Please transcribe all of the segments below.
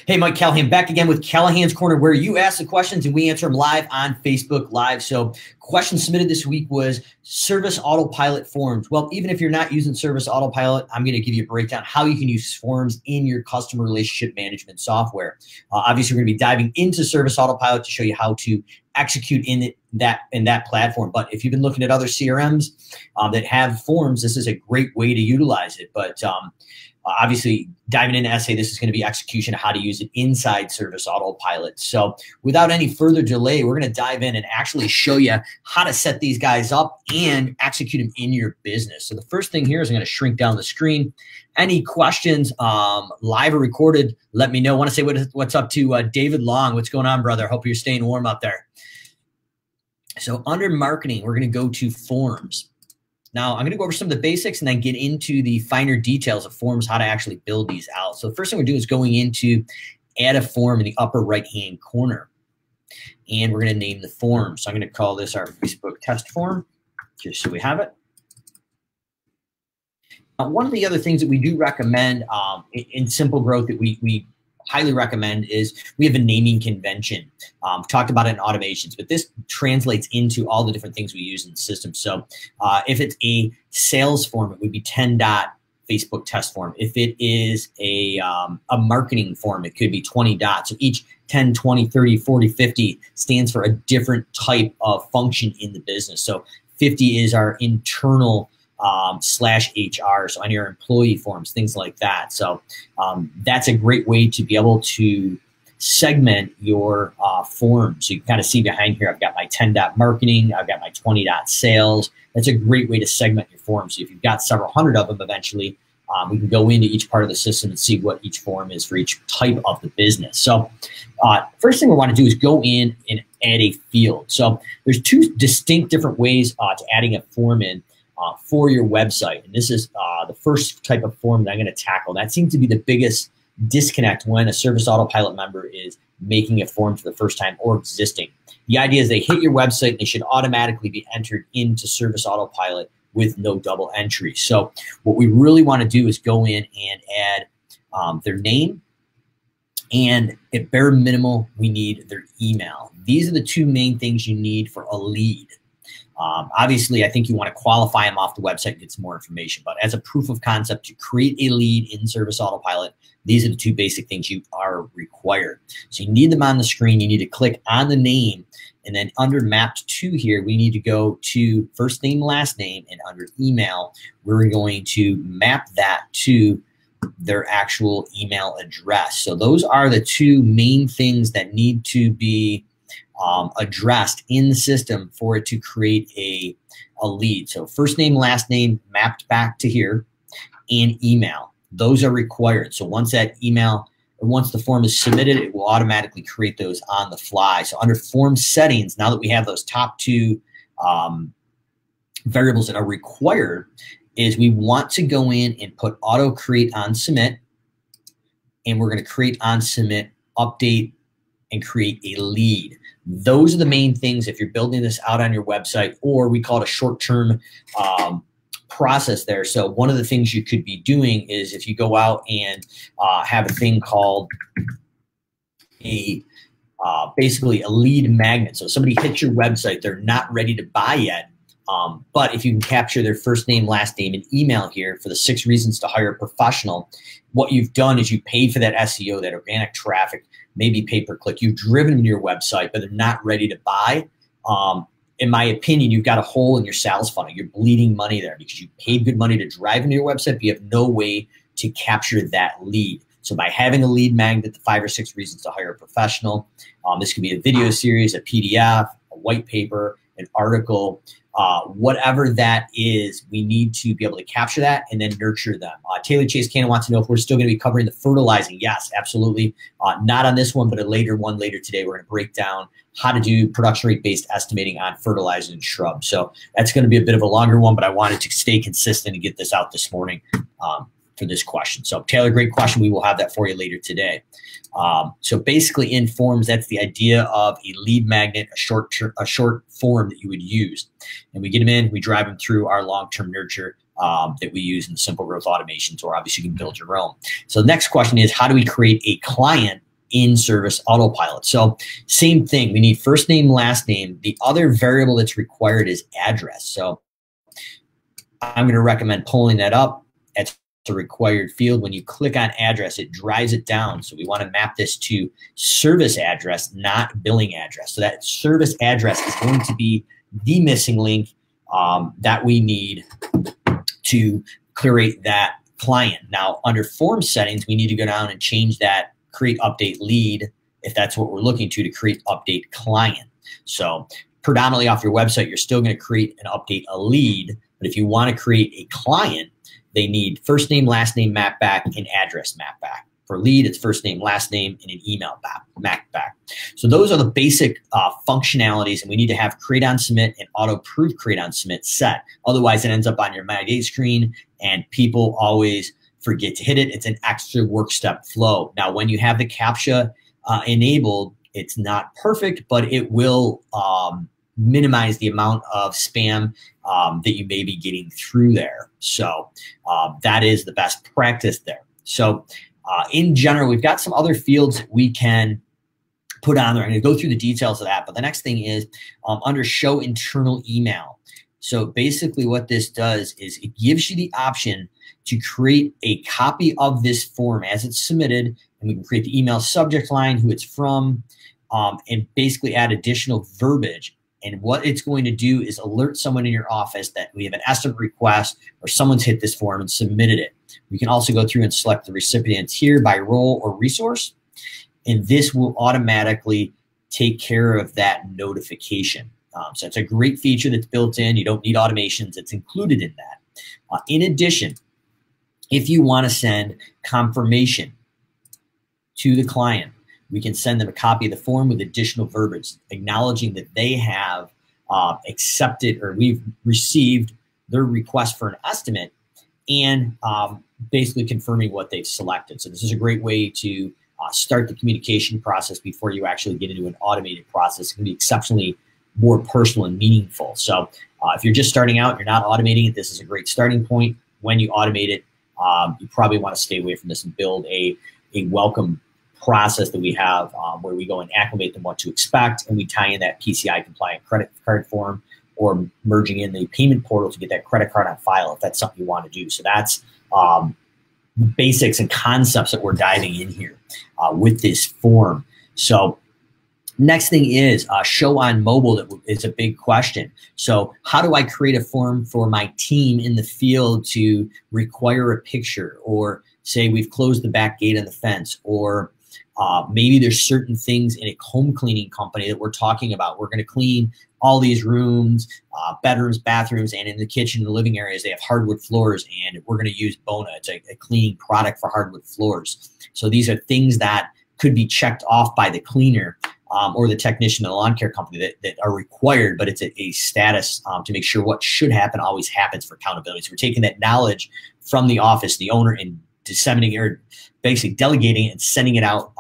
Hey, Mike Callahan back again with Callahan's Corner, where you ask the questions and we answer them live on Facebook Live. So question submitted this week was Service Autopilot forms. Well, even if you're not using Service Autopilot, I'm going to give you a breakdown how you can use forms in your customer relationship management software. Obviously, we're going to be diving into Service Autopilot to show you how to execute in that platform. But if you've been looking at other CRMs that have forms, this is a great way to utilize it. But obviously, diving into essay, this is going to be execution of how to use it inside Service Autopilot. So without any further delay, we're going to dive in and actually show you how to set these guys up and execute them in your business. So the first thing here is I'm going to shrink down the screen. Any questions, live or recorded, let me know. I want to say what's up to David Long. What's going on, brother? Hope you're staying warm out there. So under marketing, we're going to go to forms. Now, I'm going to go over some of the basics and then get into the finer details of forms, how to actually build these out. So the first thing we're doing is going into add a form in the upper right-hand corner. And we're going to name the form. So I'm going to call this our Facebook test form, just so we have it. One of the other things that we do recommend in Simple Growth that we highly recommend is we have a naming convention. Talked about it in automations, but this translates into all the different things we use in the system. So if it's a sales form, it would be 10 dot Facebook test form. If it is a marketing form, it could be 20 dots. So each 10, 20, 30, 40, 50 stands for a different type of function in the business. So 50 is our internal /HR, so on your employee forms, things like that. So that's a great way to be able to segment your forms. So you can kind of see behind here, I've got my 10 dot marketing, I've got my 20 dot sales. That's a great way to segment your forms. So if you've got several hundred of them, eventually we can go into each part of the system and see what each form is for each type of the business. So first thing we want to do is go in and add a field. So there's two distinct different ways to adding a form in for your website. And this is the first type of form that I'm going to tackle. That seems to be the biggest disconnect when a Service Autopilot member is making a form for the first time or existing. The idea is they hit your website and they should automatically be entered into Service Autopilot with no double entry. So what we really want to do is go in and add their name, and at bare minimal, we need their email. These are the two main things you need for a lead. Obviously, I think you want to qualify them off the website and get some more information. But as a proof of concept to create a lead in Service Autopilot, these are the two basic things you are required. So you need them on the screen. You need to click on the name. And then under mapped to here, we need to go to first name, last name. And under email, we're going to map that to their actual email address. So those are the two main things that need to be addressed in the system for it to create a lead. So first name, last name mapped back to here, and email. Those are required. So once that email, or once the form is submitted, it will automatically create those on the fly. So under form settings, now that we have those top two variables that are required, is we want to go in and put auto create on submit, and we're going to create on submit, update, and create a lead. Those are the main things if you're building this out on your website, or we call it a short-term process there. So one of the things you could be doing is if you go out and have a thing called basically a lead magnet. So somebody hits your website, they're not ready to buy yet. But if you can capture their first name, last name, and email here for the 6 reasons to hire a professional, what you've done is you paid for that SEO, that organic traffic, maybe pay-per-click. You've driven them to your website, but they're not ready to buy. In my opinion, you've got a hole in your sales funnel. You're bleeding money there because you paid good money to drive into your website, but you have no way to capture that lead. So by having a lead magnet, the 5 or 6 reasons to hire a professional, this could be a video series, a PDF, a white paper, an article, whatever that is, we need to be able to capture that and then nurture them. Taylor Chase Cannon wants to know if we're still going to be covering the fertilizing. Yes, absolutely. Not on this one, but a later one later today. We're going to break down how to do production rate based estimating on fertilizers and shrubs. So that's going to be a bit of a longer one, but I wanted to stay consistent and get this out this morning for this question. So Taylor, great question. We will have that for you later today. So basically in forms, that's the idea of a lead magnet, a short form that you would use. And we get them in, we drive them through our long-term nurture that we use in Simple Growth Automations, or obviously you can build your own. So the next question is, how do we create a client in-service autopilot. So same thing, we need first name, last name. The other variable that's required is address. So I'm going to recommend pulling that up. It's a required field. When you click on address, it drives it down. So we want to map this to service address, not billing address. So that service address is going to be the missing link that we need to create that client. Now, under form settings, we need to go down and change that create update lead, if that's what we're looking to create update client. So predominantly off your website, you're still going to create and update a lead. But if you want to create a client, they need first name, last name, map back, and address map back. For lead, it's first name, last name, and an email map back. So those are the basic functionalities, and we need to have create on submit and auto proof create on submit set. Otherwise, it ends up on your My Day screen, and people always forget to hit it. It's an extra work step flow. Now, when you have the CAPTCHA enabled, it's not perfect, but it will minimize the amount of spam that you may be getting through there. So that is the best practice there. So in general, we've got some other fields we can put on there. I'm going to go through the details of that. But the next thing is under show internal email. So basically what this does is it gives you the option to create a copy of this form as it's submitted. And we can create the email subject line, who it's from, and basically add additional verbiage. And what it's going to do is alert someone in your office that we have an estimate request or someone's hit this form and submitted it. We can also go through and select the recipients here by role or resource. And this will automatically take care of that notification. So it's a great feature that's built in. You don't need automations. It's included in that. In addition, if you want to send confirmation to the client, we can send them a copy of the form with additional verbiage, acknowledging that they have accepted or we've received their request for an estimate, and basically confirming what they've selected. So this is a great way to start the communication process before you actually get into an automated process. It can be exceptionally more personal and meaningful. So if you're just starting out, you're not automating it, this is a great starting point. When you automate it, you probably want to stay away from this and build a welcome process that we have where we go and acclimate them what to expect, and we tie in that PCI compliant credit card form, or merging in the payment portal to get that credit card on file if that's something you want to do. So that's the basics and concepts that we're diving in here with this form. So next thing is show on mobile. That is a big question. So how do I create a form for my team in the field to require a picture, or say we've closed the back gate on the fence, or maybe there's certain things in a home cleaning company that we're talking about. We're going to clean all these rooms, bedrooms, bathrooms, and in the kitchen and the living areas, they have hardwood floors, and we're going to use Bona. It's a cleaning product for hardwood floors. So these are things that could be checked off by the cleaner or the technician in the lawn care company that are required, but it's a status to make sure what should happen always happens for accountability. So we're taking that knowledge from the office, the owner, and disseminating or basically delegating it and sending it out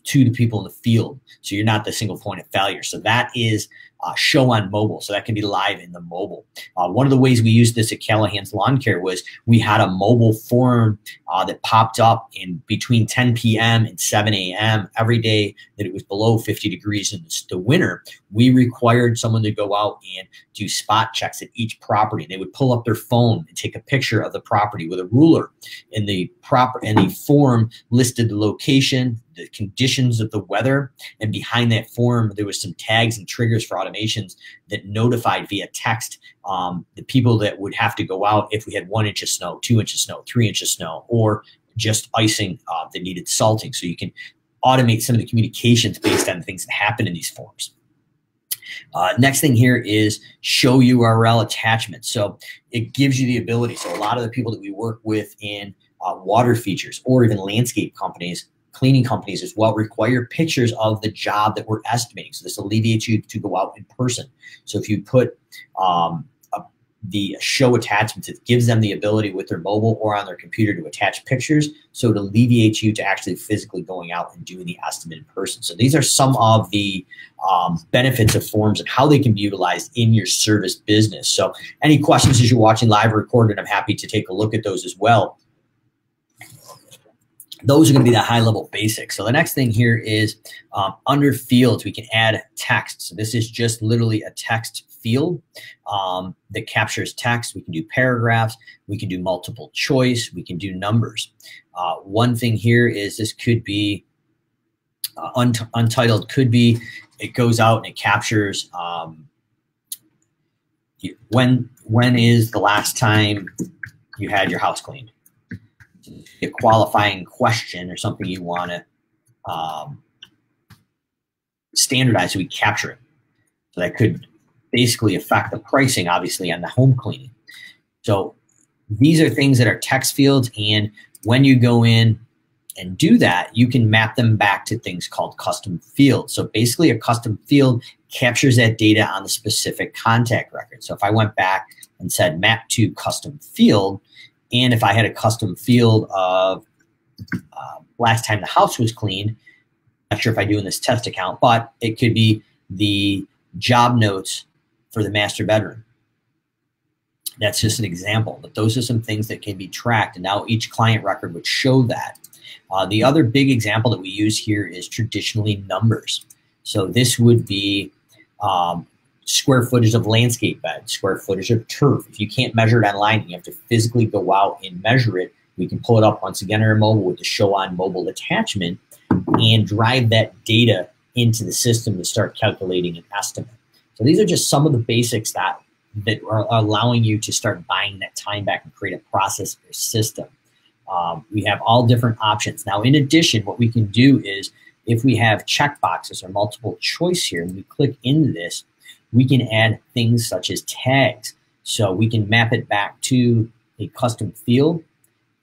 to the people in the field. So you're not the single point of failure. So that is show on mobile. So that can be live in the mobile. One of the ways we used this at Callahan's Lawn Care was we had a mobile form that popped up in between 10 p.m. and 7 a.m. every day that it was below 50 degrees in the winter. We required someone to go out and do spot checks at each property. They would pull up their phone and take a picture of the property with a ruler, and the form listed the location, the conditions of the weather, and behind that form there was some tags and triggers for automations that notified via text the people that would have to go out if we had 1 inch of snow, 2 inches of snow, 3 inches of snow, or just icing that needed salting. So you can automate some of the communications based on the things that happen in these forms. Next thing here is show URL attachment. So it gives you the ability. So a lot of the people that we work with in water features, or even landscape companies, cleaning companies as well, require pictures of the job that we're estimating. So this alleviates you to go out in person. So if you put the show attachments, it gives them the ability with their mobile or on their computer to attach pictures. So it alleviates you to actually physically going out and doing the estimate in person. So these are some of the benefits of forms and how they can be utilized in your service business. So any questions as you're watching live or recorded, I'm happy to take a look at those as well. those are going to be the high level basics. So the next thing here is under fields, we can add text. So this is just literally a text field that captures text. We can do paragraphs. We can do multiple choice. We can do numbers. One thing here is this could be untitled, could be it goes out and it captures when is the last time you had your house cleaned. A qualifying question or something you want to standardize, so we capture it. So that could basically affect the pricing, obviously, on the home cleaning. So these are things that are text fields, and when you go in and do that, you can map them back to things called custom fields. So basically a custom field captures that data on the specific contact record. So if I went back and said map to custom field, and if I had a custom field of last time the house was cleaned, not sure if I do in this test account, but it could be the job notes for the master bedroom. That's just an example, but those are some things that can be tracked, and now each client record would show that. The other big example that we use here is traditionally numbers. So this would be square footage of landscape bed, square footage of turf. If you can't measure it online, you have to physically go out and measure it. We can pull it up once again on our mobile with the show on mobile attachment and drive that data into the system to start calculating an estimate. So these are just some of the basics that are allowing you to start buying that time back and create a process or system. We have all different options. Now, in addition, what we can do is if we have checkboxes or multiple choice here, and we click into this, we can add things such as tags. So we can map it back to a custom field,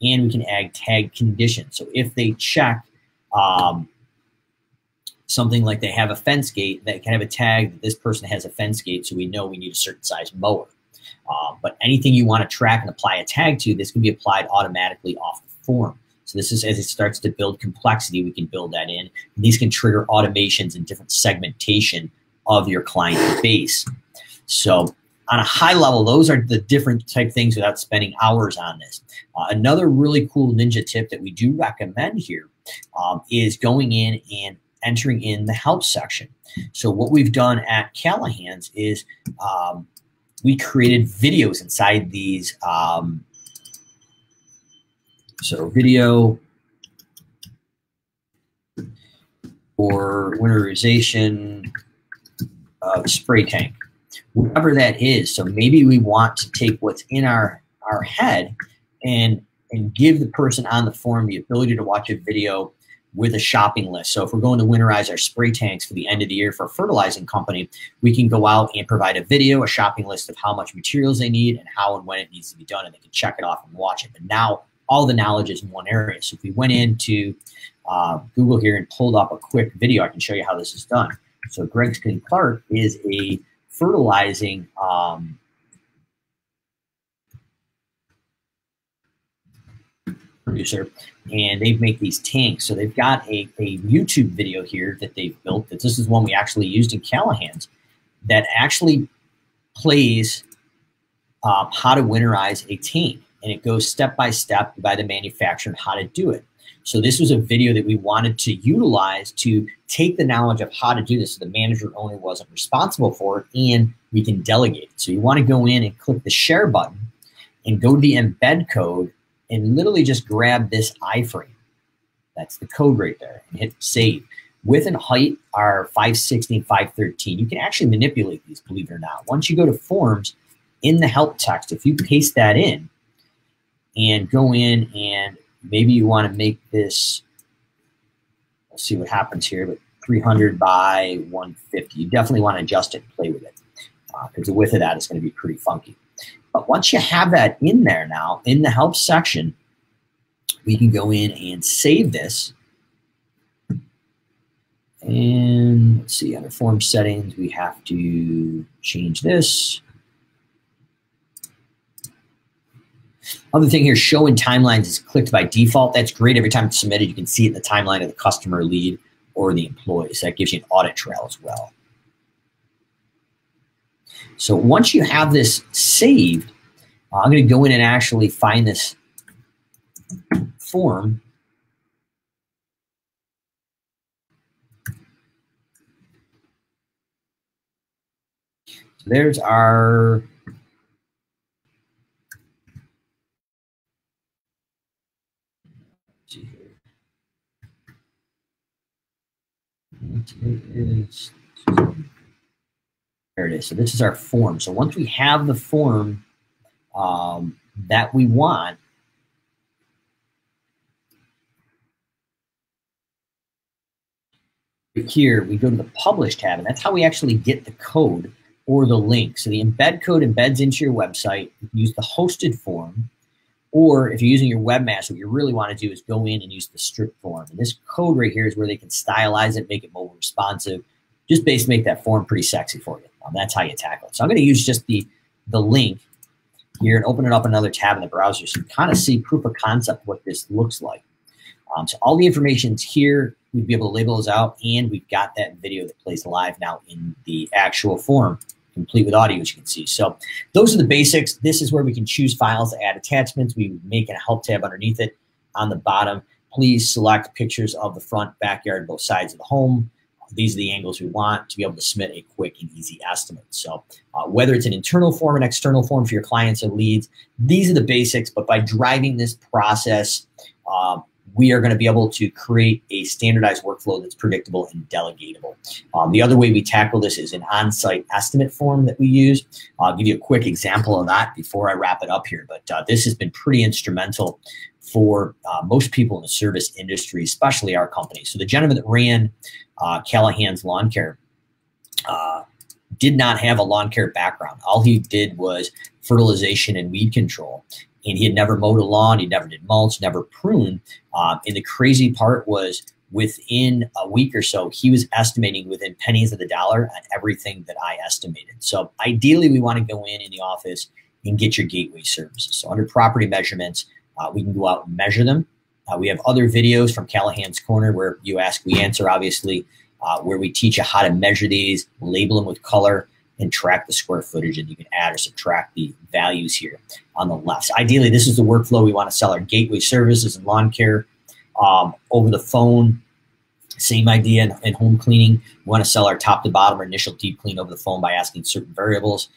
and we can add tag conditions. So if they check something like they have a fence gate, that can have a tag that this person has a fence gate, so we know we need a certain size mower. But anything you want to track and apply a tag to, this can be applied automatically off the form. So this is as it starts to build complexity, we can build that in. And these can trigger automations and different segmentation of your client base. So on a high level, those are the different type things without spending hours on this. Another really cool ninja tip that we do recommend here is going in and entering in the help section. So what we've done at Callahan's is we created videos inside these. So video or winterization of spray tank, whatever that is. So maybe we want to take what's in our head and give the person on the form the ability to watch a video with a shopping list. So if we're going to winterize our spray tanks for the end of the year for a fertilizing company, we can go out and provide a video, a shopping list of how much materials they need and how and when it needs to be done, and they can check it off and watch it. But now all the knowledge is in one area. So if we went into Google here and pulled up a quick video, I can show you how this is done. So Greg Skin Clark is a fertilizing producer, and they make these tanks. So they've got a YouTube video here that they've built. That this is one we actually used in Callahan's that actually plays how to winterize a tank, and it goes step by step by the manufacturer on how to do it. So this was a video that we wanted to utilize to take the knowledge of how to do this, so the manager owner wasn't responsible for it, and we can delegate it. So you want to go in and click the share button and go to the embed code and literally just grab this iframe. That's the code right there, and hit save. Width and height are 560 and 513. You can actually manipulate these, believe it or not. Once you go to forms, in the help text, if you paste that in and go in and maybe you want to make this, let's see what happens here, but 300 by 150. You definitely want to adjust it and play with it because the width of that is going to be pretty funky. But once you have that in there now, in the help section, we can go in and save this. And let's see, under form settings, we have to change this. Other thing here, show in timelines is clicked by default. That's great. Every time it's submitted, you can see it in the timeline of the customer, lead, or the employee. So that gives you an audit trail as well. So once you have this saved, I'm going to go in and actually find this form So there's our there it is. So this is our form. So once we have the form that we want, here we go to the Publish tab, and that's how we actually get the code or the link. So the embed code embeds into your website. You can use the hosted form, or if you're using your webmaster, what you really want to do is go in and use the strict form. And this code right here is where they can stylize it, make it mobile responsive, just basically make that form pretty sexy for you. That's how you tackle it. So I'm going to use just the link here and open it up another tab in the browser so you kind of see proof of concept what this looks like. So all the information's here. We'd be able to label those out, and we've got that video that plays live now in the actual form, complete with audio, as you can see. So those are the basics. This is where we can choose files to add attachments. We make a help tab underneath it. On the bottom, please select pictures of the front, backyard, both sides of the home. These are the angles we want to be able to submit a quick and easy estimate. So whether it's an internal form, an external form for your clients or leads, these are the basics. But by driving this process, we are going to be able to create a standardized workflow that's predictable and delegatable. The other way we tackle this is an on-site estimate form that we use. I'll give you a quick example of that before I wrap it up here. But this has been pretty instrumental for most people in the service industry, especially our company. So the gentleman that ran Callahan's Lawn Care did not have a lawn care background. All he did was fertilization and weed control. And he had never mowed a lawn, he never did mulch, never pruned. And the crazy part was within a week or so, he was estimating within pennies of the dollar on everything that I estimated. So ideally, we want to go in the office and get your gateway services. So under property measurements, we can go out and measure them. We have other videos from Callahan's Corner where you ask, we answer, obviously, where we teach you how to measure these, label them with color, and track the square footage, and you can add or subtract the values here on the left. So ideally, this is the workflow. We want to sell our gateway services and lawn care over the phone. Same idea in home cleaning. We want to sell our top to bottom or initial deep clean over the phone by asking certain variables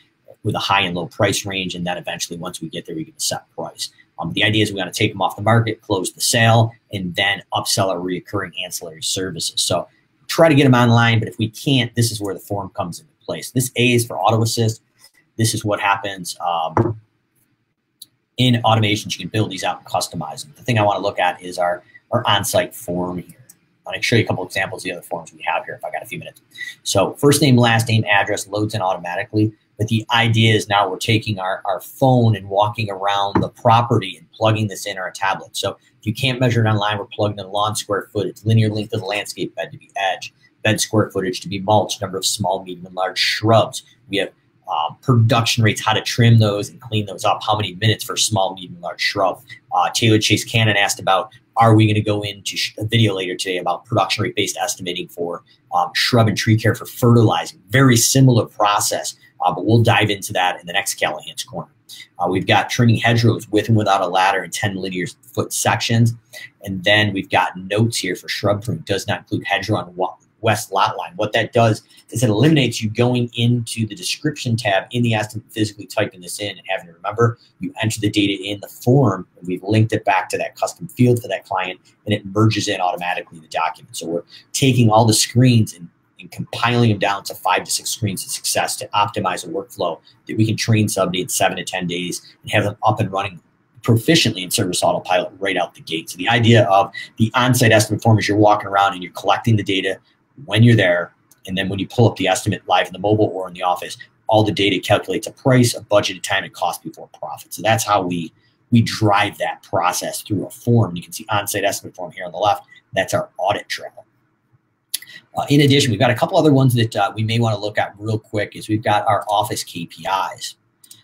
with a high and low price range, and then eventually, once we get there, we get a set price. The idea is we want to take them off the market, close the sale, and then upsell our reoccurring ancillary services. So try to get them online, but if we can't, this is where the form comes into place. This A is for auto assist. This is what happens in automations. You can build these out and customize them. The thing I want to look at is our on-site form here. I'm going to show you a couple examples of the other forms we have here if I got a few minutes. So first name, last name, address loads in automatically. But the idea is now we're taking our phone and walking around the property and plugging this in our tablet. So if you can't measure it online, we're plugging in lawn square footage, linear length of the landscape bed to be edge, bed square footage to be mulch, number of small, medium, and large shrubs. We have production rates, how to trim those and clean those up, how many minutes for small, medium, and large shrub. Taylor Chase Cannon asked about, are we going to go into a video later today about production rate based estimating for shrub and tree care for fertilizing? Very similar process, but we'll dive into that in the next Callahan's Corner. We've got trimming hedgerows with and without a ladder in 10 linear foot sections. And then we've got notes here for shrub pruning. Does not include hedgerow on west lot line. What that does is it eliminates you going into the description tab in the estimate, physically typing this in and having to remember. You enter the data in the form, and we've linked it back to that custom field for that client, and it merges in automatically the document. So we're taking all the screens and compiling them down to 5 to 6 screens of success to optimize a workflow that we can train somebody in 7 to 10 days and have them up and running proficiently in Service Autopilot right out the gate. So the idea of the on-site estimate form is you're walking around and you're collecting the data when you're there, and then when you pull up the estimate live in the mobile or in the office, all the data calculates a price, a budgeted time, and cost before profit. So that's how we drive that process through a form. You can see on-site estimate form here on the left. That's our audit trail. In addition, we've got a couple other ones that we may want to look at real quick. Is we've got our office KPIs.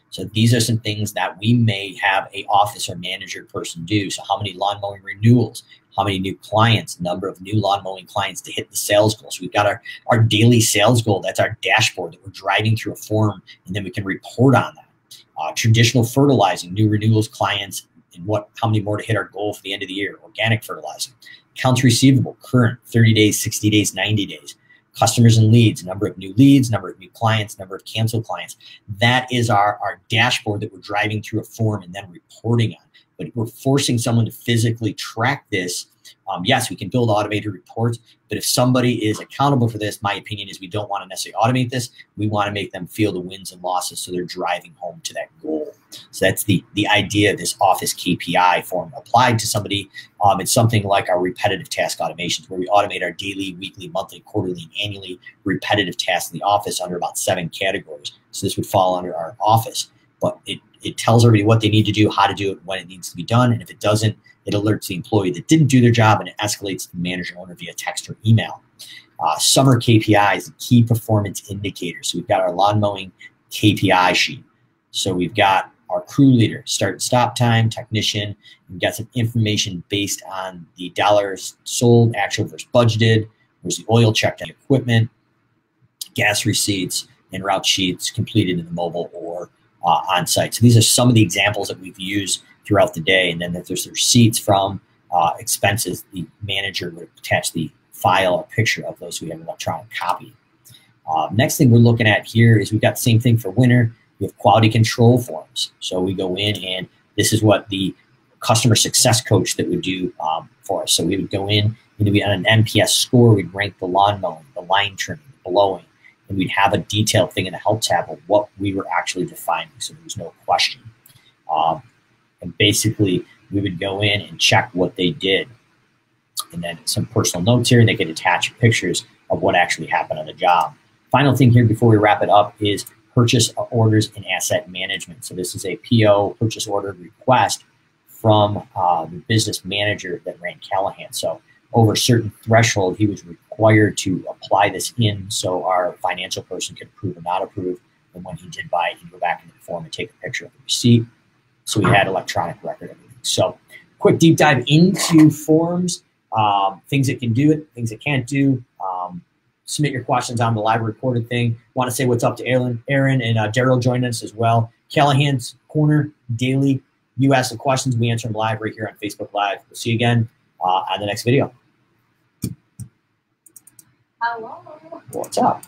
So these are some things that we may have a office or manager person do. So how many lawn mowing renewals, how many new clients, number of new lawn mowing clients to hit the sales goal. So we've got our daily sales goal. That's our dashboard that we're driving through a form, and then we can report on that. Traditional fertilizing, new renewals clients, and how many more to hit our goal for the end of the year. Organic fertilizing. Accounts receivable, current, 30 days, 60 days, 90 days. customers and leads, number of new leads, number of new clients, number of canceled clients. That is our dashboard that we're driving through a form and then reporting on. But we're forcing someone to physically track this. Yes, we can build automated reports, but if somebody is accountable for this, my opinion is we don't want to necessarily automate this. We want to make them feel the wins and losses so they're driving home to that goal. So that's the idea of this office KPI form applied to somebody. It's something like our repetitive task automations, where we automate our daily, weekly, monthly, quarterly, and annually repetitive tasks in the office under about 7 categories. So this would fall under our office, but it tells everybody what they need to do, how to do it, when it needs to be done. And if it doesn't, it alerts the employee that didn't do their job, and it escalates to the manager owner via text or email. Summer KPIs, key performance indicators. So we've got our lawn mowing KPI sheet. So we've got our crew leader, start and stop time, technician. We've got some information based on the dollars sold, actual versus budgeted. There's the oil checked on equipment, gas receipts, and route sheets completed in the mobile or on site. So these are some of the examples that we've used throughout the day. And then if there's the receipts from expenses, the manager would attach the file or picture of those so we have an electronic copy. Next thing we're looking at here is we've got the same thing for winter. We have quality control forms. So we go in, and this is what the customer success coach that would do for us. So we would go in, and we on an NPS score, we'd rank the lawn mowing, the line trimming, the blowing, and we'd have a detailed thing in the help tab of what we were actually defining. So there was no question. And basically, we would go in and check what they did. And then some personal notes here, and they could attach pictures of what actually happened on the job. Final thing here before we wrap it up is purchase orders and asset management. So this is a PO, purchase order request, from the business manager that ran Callahan. So over a certain threshold, he was required to apply this in so our financial person could approve or not approve. And when he did buy it, he'd go back into the form and take a picture of the receipt. So we had electronic record of everything. So quick deep dive into forms, things that can do it, things that can't do. Submit your questions on the live recorded thing. Want to say what's up to Aaron and Daryl joined us as well. Callahan's Corner daily. You ask the questions, we answer them live right here on Facebook Live. We'll see you again on the next video. Hello. What's up?